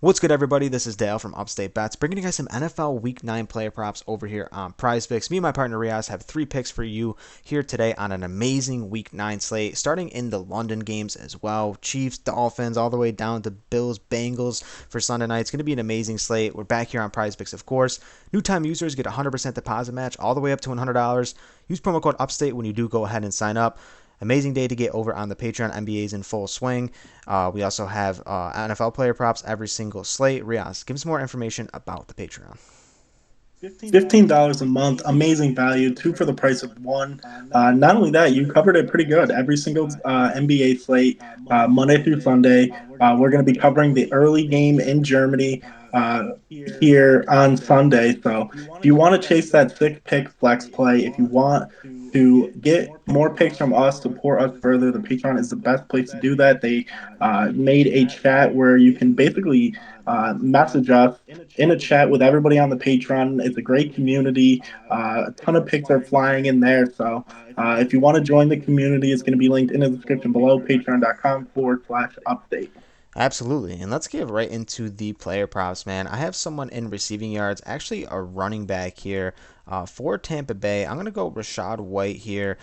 What's good, everybody? This is Dale from Upstate Bets, bringing you guys some NFL Week 9 player props over here on PrizePicks. Me and my partner Reoz have 3 picks for you here today on an amazing Week 9 slate, starting in the London games as well. Chiefs, Dolphins, all the way down to Bills, Bengals for Sunday night. It's going to be an amazing slate. We're back here on PrizePicks, of course. New-time users get a 100% deposit match all the way up to $100. Use promo code UPSTATE when you do go ahead and sign up. Amazing day to get over on the Patreon. NBA's in full swing. We also have NFL player props every single slate. Reoz, give us more information about the Patreon. $15 a month, amazing value, two for the price of one. Not only that, you covered it pretty good. Every single NBA slate, Monday through Sunday. We're going to be covering the early game in Germany here on Sunday. So if you want to chase that six pick flex play, if you want to get more picks from us, support us further, the Patreon is the best place to do that. They made a chat where you can basically message us in a chat with everybody on the Patreon. It's a great community. A ton of picks are flying in there. So if you want to join the community, it's going to be linked in the description below, patreon.com/update. Absolutely. And let's get right into the player props, man. I have someone in receiving yards, actually a running back here for Tampa Bay. I'm going to go Rashad White here.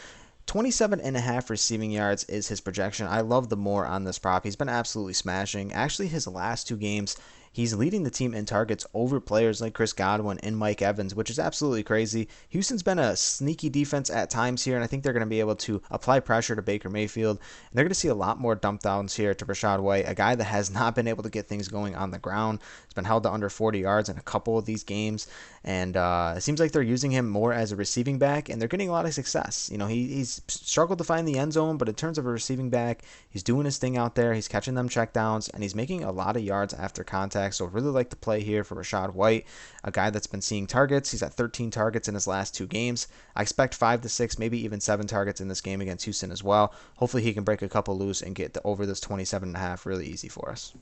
27.5 receiving yards is his projection. I love the more on this prop. He's been absolutely smashing. Actually, his last 2 games, he's leading the team in targets over players like Chris Godwin and Mike Evans, which is absolutely crazy. Houston's been a sneaky defense at times here, and I think they're going to be able to apply pressure to Baker Mayfield. And they're going to see a lot more dump downs here to Rashad White, a guy that has not been able to get things going on the ground. He's been held to under 40 yards in a couple of these games, and it seems like they're using him more as a receiving back, and they're getting a lot of success. You know, he's struggled to find the end zone, but in terms of a receiving back, he's doing his thing out there. He's catching them checkdowns, and he's making a lot of yards after contact. So I really like the play here for Rashad White, a guy that's been seeing targets. He's at 13 targets in his last 2 games. I expect 5 to 6, maybe even 7 targets in this game against Houston as well. Hopefully he can break a couple loose and get over this 27.5 really easy for us.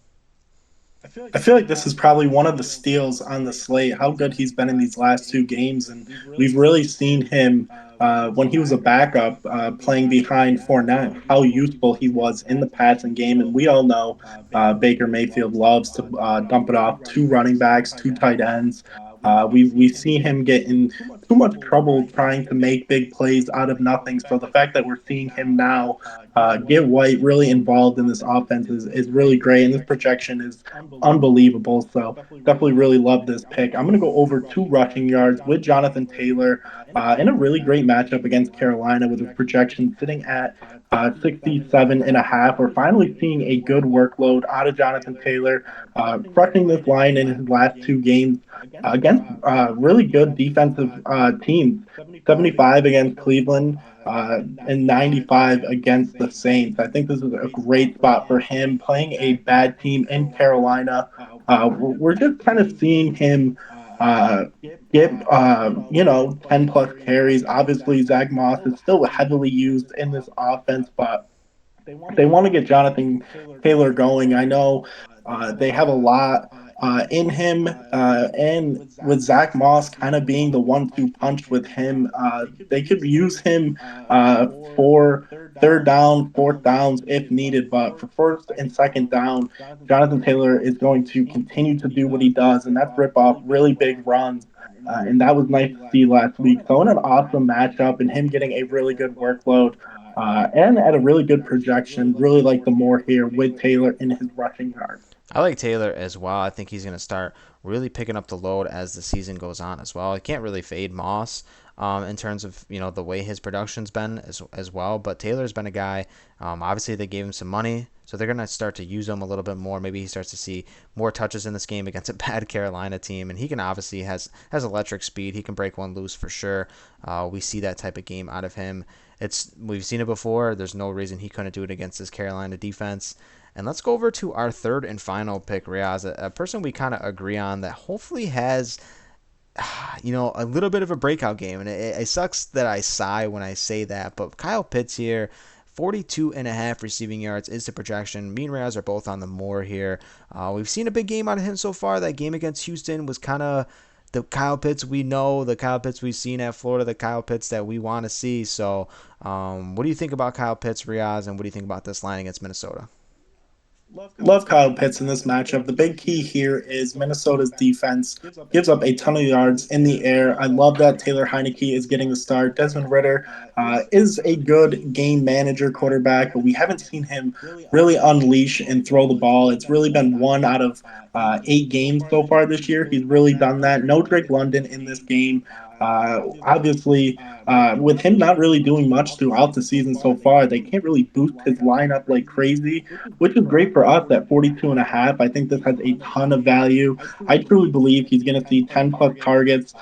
I feel like this is probably one of the steals on the slate, how good he's been in these last 2 games. And we've really seen him when he was a backup playing behind Fournette, how useful he was in the passing game. And we all know Baker Mayfield loves to dump it off two running backs, two tight ends. We've seen him get in too much trouble trying to make big plays out of nothing. So the fact that we're seeing him now get White really involved in this offense is really great. And this projection is unbelievable. So definitely really love this pick. I'm going to go over 2 rushing yards with Jonathan Taylor in a really great matchup against Carolina with his projection sitting at 67.5. We're finally seeing a good workload out of Jonathan Taylor, crushing this line in his last 2 games against really good defensive teams. 75 against Cleveland and 95 against the Saints. I think this is a great spot for him playing a bad team in Carolina. We're just kind of seeing him uh, get 10 plus carries. Obviously, Zach Moss is still heavily used in this offense, but they want to get Jonathan Taylor going. I know they have a lot in him, and with Zach Moss kind of being the 1-2 punch with him, they could use him for third down, fourth downs if needed. But for first and second down, Jonathan Taylor is going to continue to do what he does, and that's rip off really big runs. And that was nice to see last week. So in an awesome matchup, and him getting a really good workload. And at a really good projection, really like the more here with Taylor in his rushing yards. I like Taylor as well. I think he's going to start really picking up the load as the season goes on as well. I can't really fade Moss in terms of the way his production's been as well. But Taylor's been a guy. Obviously, they gave him some money, so they're going to start to use him a little bit more. Maybe he starts to see more touches in this game against a bad Carolina team, and he can obviously has electric speed. He can break one loose for sure. We see that type of game out of him. We've seen it before. There's no reason he couldn't do it against this Carolina defense. And let's go over to our third and final pick, Reoz, a person we kind of agree on that hopefully has, a little bit of a breakout game. And it sucks that I sigh when I say that, but Kyle Pitts here, 42.5 receiving yards is the projection. Me and Reoz are both on the more here. We've seen a big game out of him so far. That game against Houston was kind of the Kyle Pitts we know, the Kyle Pitts we've seen at Florida, the Kyle Pitts that we want to see. So what do you think about Kyle Pitts, Reoz, and what do you think about this line against Minnesota? Love Kyle Pitts in this matchup. The big key here is Minnesota's defense gives up a ton of yards in the air. I love that Taylor Heineke is getting the start. Desmond Ritter is a good game manager quarterback, but we haven't seen him really unleash and throw the ball. It's really been one out of 8 games so far this year. He's really done that. No Drake London in this game. Obviously, with him not really doing much throughout the season so far, they can't really boost his lineup like crazy, which is great for us at 42.5. I think this has a ton of value. I truly believe he's going to see 10 plus targets.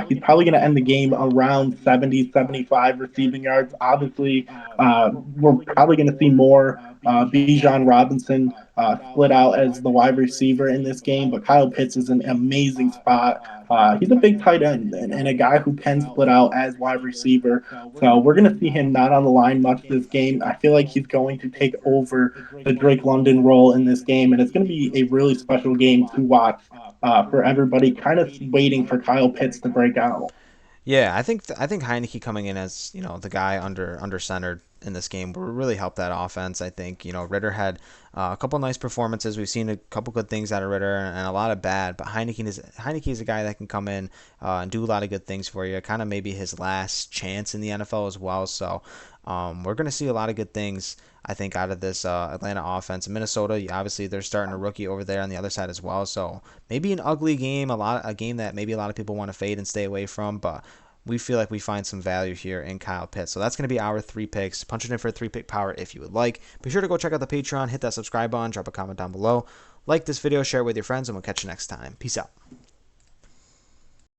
He's probably going to end the game around 70, 75 receiving yards. Obviously, we're probably going to see more Bijan Robinson split out as the wide receiver in this game, but Kyle Pitts is an amazing spot. He's a big tight end and a guy who can split out as wide receiver. So we're going to see him not on the line much this game. I feel like he's going to take over the Drake London role in this game, and it's going to be a really special game to watch for everybody, kind of waiting for Kyle Pitts to break out. Yeah, I think Heineke coming in as the guy under centered in this game will really help that offense. I think Ritter had a couple nice performances. We've seen a couple good things out of Ritter and a lot of bad, but Heineke is a guy that can come in and do a lot of good things for you. Kind of maybe his last chance in the NFL as well. So we're going to see a lot of good things, I think, out of this Atlanta offense. Minnesota, obviously, they're starting a rookie over there on the other side as well. So maybe an ugly game, a game that maybe a lot of people want to fade and stay away from, but we feel like we find some value here in Kyle Pitts. So that's going to be our 3 picks. Punch it in for a 3-pick power if you would like. Be sure to go check out the Patreon, hit that subscribe button, drop a comment down below. Like this video, share it with your friends, and we'll catch you next time. Peace out.